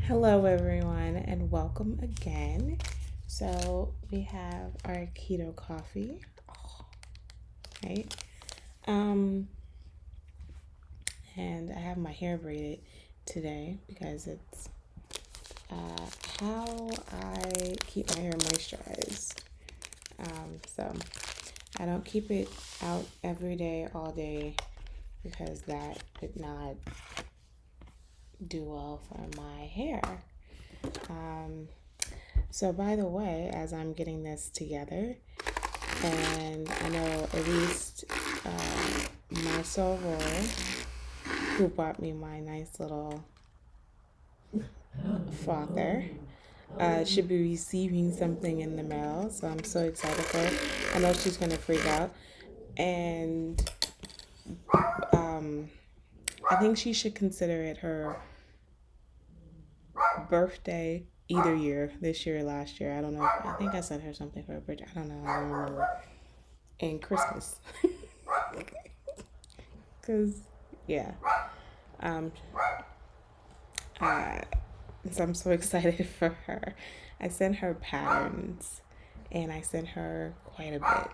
Hello, everyone, and welcome again. So, we have our keto coffee, right? Um, and I have my hair braided today because it's how I keep my hair moisturized. So, I don't keep it out every day, all day, because that would not do well for my hair. So, by the way, as I'm getting this together, and I know at least my soror, who bought me my nice little frother, should be receiving something in the mail. So I'm so excited for her. I know she's going to freak out. And I think she should consider it her birthday either year, this year or last year. I don't know. I think I sent her something for her birthday. I don't know. I don't remember. And Christmas. Because, yeah. Um, uh, so I'm so excited for her. I sent her patterns and I sent her quite a bit.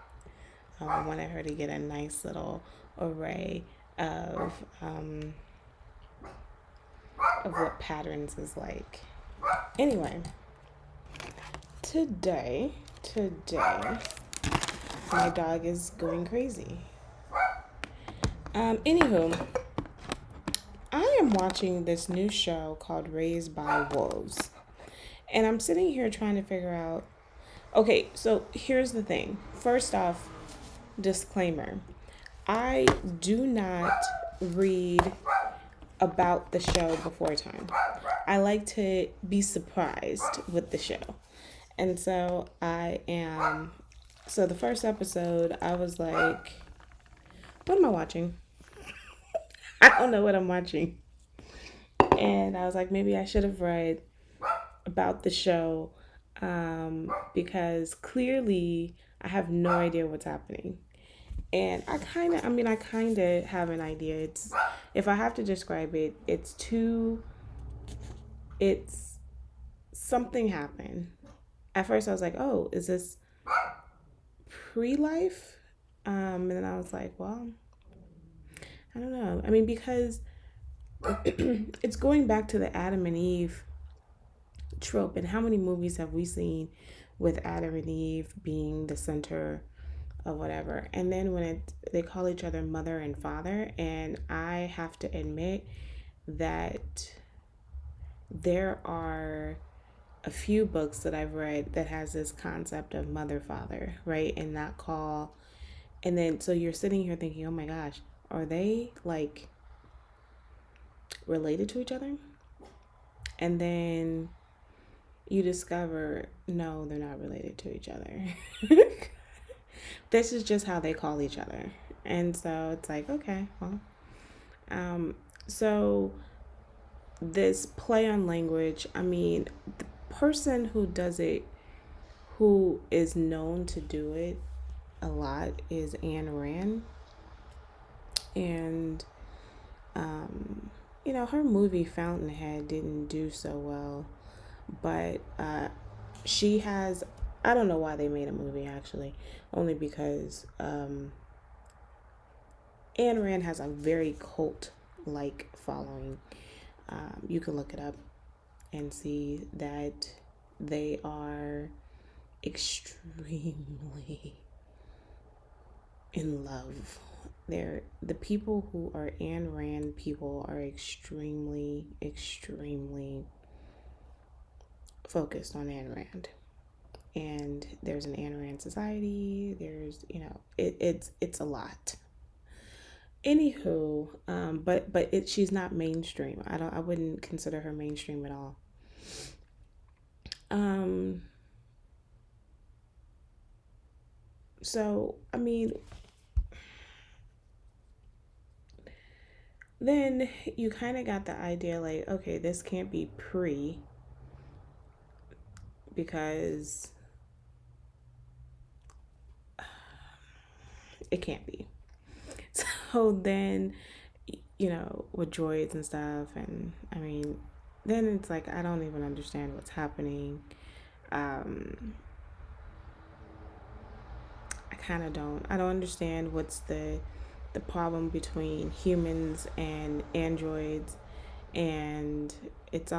I wanted her to get a nice little array of what patterns is like. Anyway, today, my dog is going crazy. Anywho, I am watching this new show called Raised by Wolves. And I'm sitting here trying to figure out. Okay, so here's the thing. First off, disclaimer, I do not read about the show before time. I like to be surprised with the show. And so so the first episode, I was like, what am I watching? I don't know what I'm watching. And I was like, maybe I should have read about the show because clearly I have no idea what's happening. And I kind of have an idea. It's, if I have to describe it, it's something happened. At first I was like, oh, is this pre-life? And then I was like, well, I don't know. I mean, because it's going back to the Adam and Eve trope. And how many movies have we seen with Adam and Eve being the center of whatever? And then when they call each other mother and father, and I have to admit that there are a few books that I've read that has this concept of mother father, right? And not call. And then so you're sitting here thinking, oh my gosh, are they like related to each other? And then you discover, no, they're not related to each other. This is just how they call each other. And so it's like, okay, well. So this play on language, I mean, the person who does it, who is known to do it a lot, is Ayn Rand. And, her movie Fountainhead didn't do so well. But she has, I don't know why they made a movie actually, only because Ayn Rand has a very cult like following. You can look it up and see that they are extremely in love. The people who are Ayn Rand people are extremely, extremely focused on Ayn Rand. And there's an Ayn Rand society. There's, it's a lot. Anywho, but she's not mainstream. I wouldn't consider her mainstream at all. Um, so I mean, then you kind of got the idea like, okay, this can't be pre because it can't be. So then, with droids and stuff, and I mean, then it's like I don't even understand what's happening. Um, I kind of don't. I don't understand what's the problem between humans and androids, and it's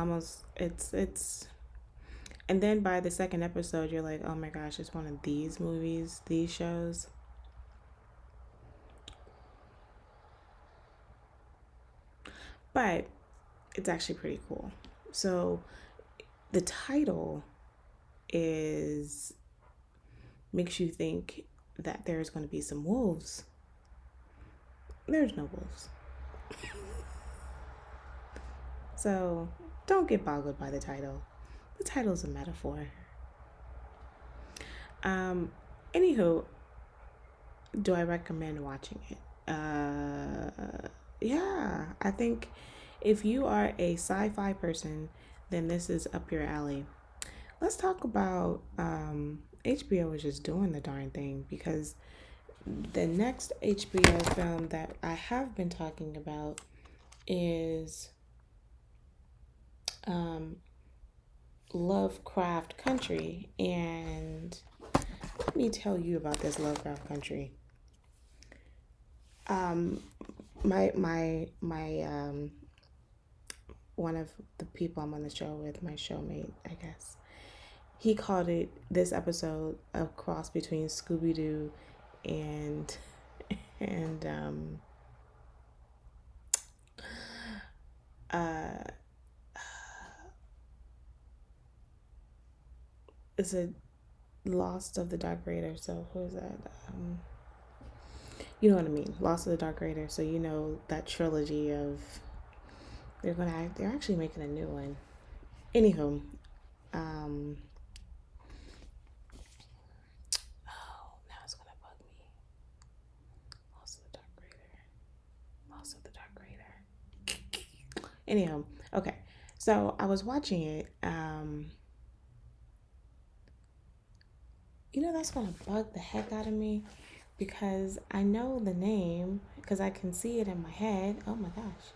and then by the second episode you're like, oh my gosh, it's one of these movies, these shows. But it's actually pretty cool. So the title is makes you think that there's going to be some wolves. There's no wolves. So don't get boggled by the title. The title's a metaphor. Um, Anywho, do I recommend watching it? Yeah, I think if you are a sci-fi person, then this is up your alley. Let's talk about HBO is just doing the darn thing, because the next HBO film that I have been talking about is um, Lovecraft Country. And let me tell you about this Lovecraft Country. Um, my one of the people I'm on the show with, my showmate, I guess, he called it this episode a cross between Scooby Doo and and uh it's a Lost of the Dark Raider. So who is that? You know what I mean? Lost of the Dark Raider. So you know that trilogy of they're actually making a new one. Anywho, um oh, now it's gonna bug me. Lost of the Dark Raider. Lost of the Dark Raider. Anyhow, okay. So I was watching it. That's gonna bug the heck out of me because I know the name because I can see it in my head. Oh my gosh.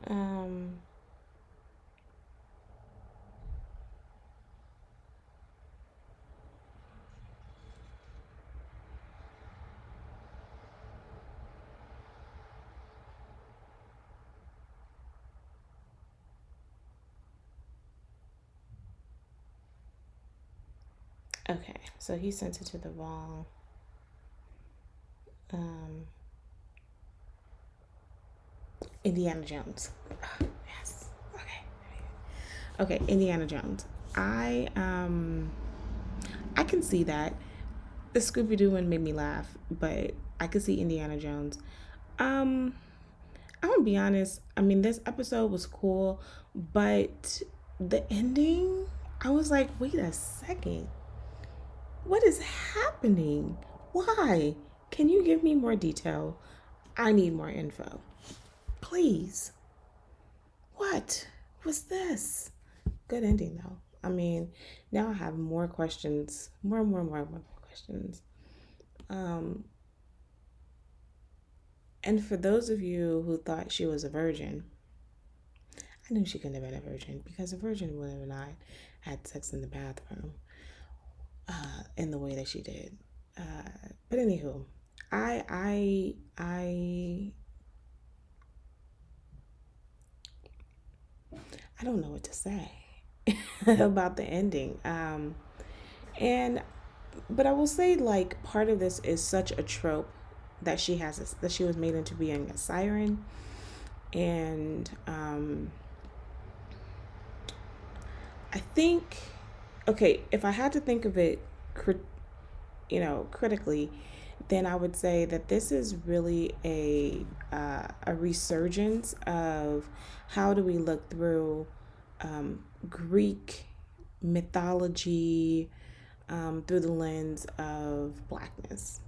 Um, okay, so he sent it to the wrong. Um, Indiana Jones. Yes. Okay. Okay, Indiana Jones. I um I can see that. The Scooby Doo one made me laugh, but I could see Indiana Jones. Um, I'm gonna be honest. I mean, this episode was cool, but the ending, I was like, wait a second. What is happening? Why? Can you give me more detail? I need more info. Please. What was this? Good ending, though. I mean, now I have more questions. More questions. Um, and for those of you who thought she was a virgin, I knew she couldn't have been a virgin because a virgin would have not had sex in the bathroom in the way that she did. But anywho, I I I I don't know what to say about the ending. And but I will say, like, part of this is such a trope that that she was made into being a siren, and I think, okay, if I had to think of it, critically, then I would say that this is really a resurgence of how do we look through Greek mythology through the lens of blackness.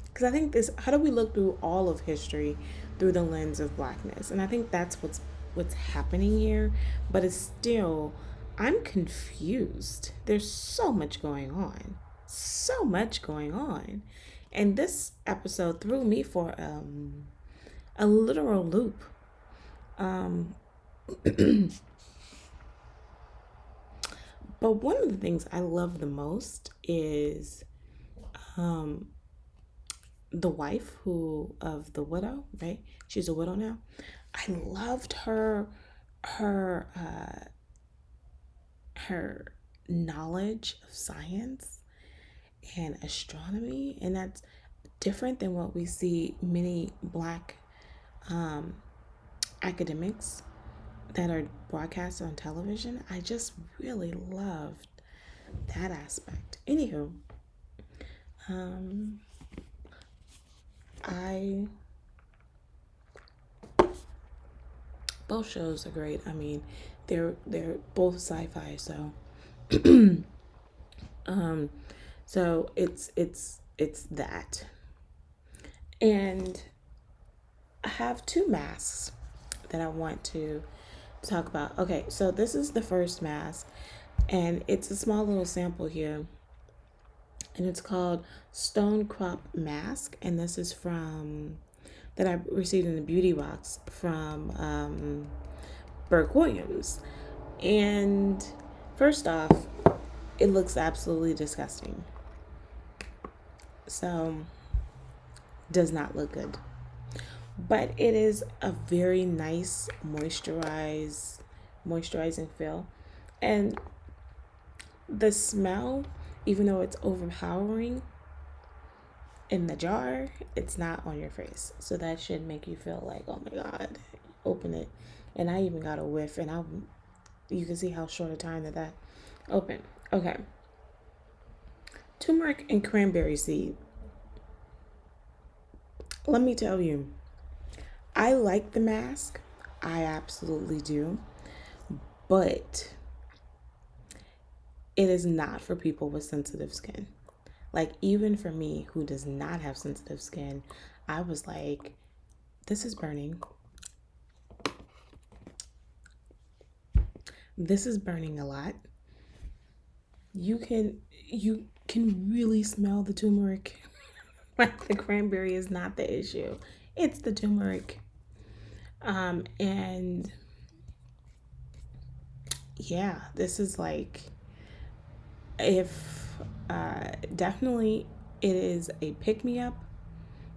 Because I think this, how do we look through all of history through the lens of blackness? And I think that's what's happening here. But it's still, I'm confused. There's so much going on, so much going on, and this episode threw me for a literal loop. Um, but one of the things I love the most is um, the wife who of the widow, right? She's a widow now. I loved her her knowledge of science and astronomy, and that's different than what we see many black um, academics that are broadcast on television. I just really loved that aspect. Anywho, um, I both shows are great. I mean, they're both sci-fi, so um, so it's that. And I have two masks that I want to talk about. Okay, so this is the first mask, and it's a small little sample here, and it's called Stone Crop Mask, and this is from that I received in the beauty box from Burke Williams. And first off, it looks absolutely disgusting. So, does not look good. But it is a very nice moisturizing feel. And the smell, even though it's overpowering in the jar, it's not on your face. So that should make you feel like, oh my God, open it. And I even got a whiff, and you can see how short a time that opened. Okay. Turmeric and cranberry seed. Let me tell you, I like the mask. I absolutely do. But it is not for people with sensitive skin. Like, even for me who does not have sensitive skin, I was like, this is burning. This is burning a lot. You can really smell the turmeric. Like, the cranberry is not the issue. It's the turmeric. And yeah, this is like, if definitely it is a pick me up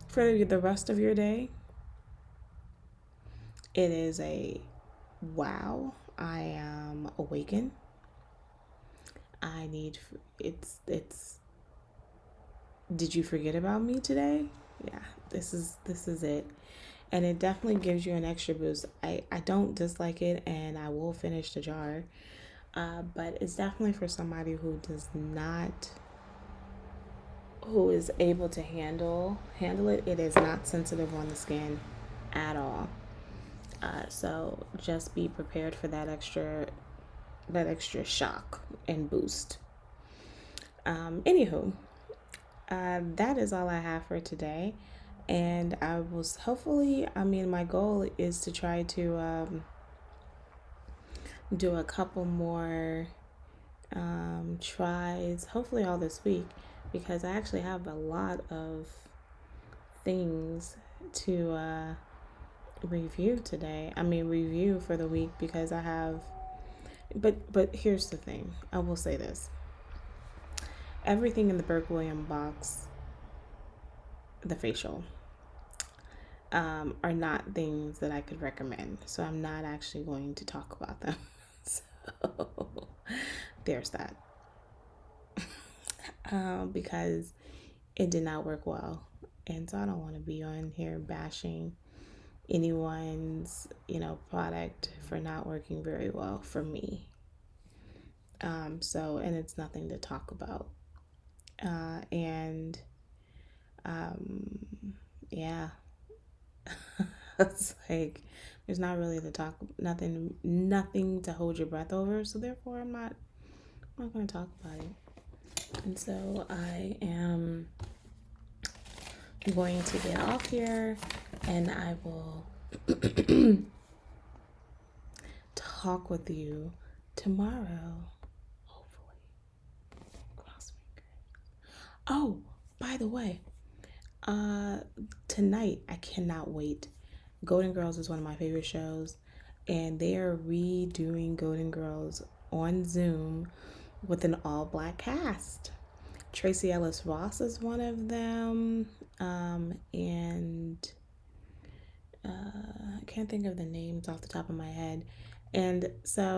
for the rest of your day. It is a wow, I am awakened. I need it's did you forget about me today? Yeah, this is it. And it definitely gives you an extra boost. I don't dislike it, and I will finish the jar. But it's definitely for somebody who is able to handle it. It is not sensitive on the skin at all. So just be prepared for that extra shock and boost. Anywho, that is all I have for today. And I was hopefully, I mean, my goal is to try to do a couple more tries, hopefully all this week, because I actually have a lot of things to review today. I mean, review for the week, because I have. But here's the thing. I will say this: everything in the Burke Williams box, the facial, are not things that I could recommend. So I'm not actually going to talk about them. So there's that. Because it did not work well. And so I don't want to be on here bashing anyone's, product for not working very well for me. And it's nothing to talk about. And yeah, it's like there's not really to talk, nothing to hold your breath over. So therefore, I'm not going to talk about it. And so I am going to get off here, and I will talk with you tomorrow. Hopefully. Cross fingers. Oh, by the way, tonight I cannot wait. Golden Girls is one of my favorite shows, and they are redoing Golden Girls on Zoom with an all black cast. Tracy Ellis Ross is one of them, and I can't think of the names off the top of my head. And so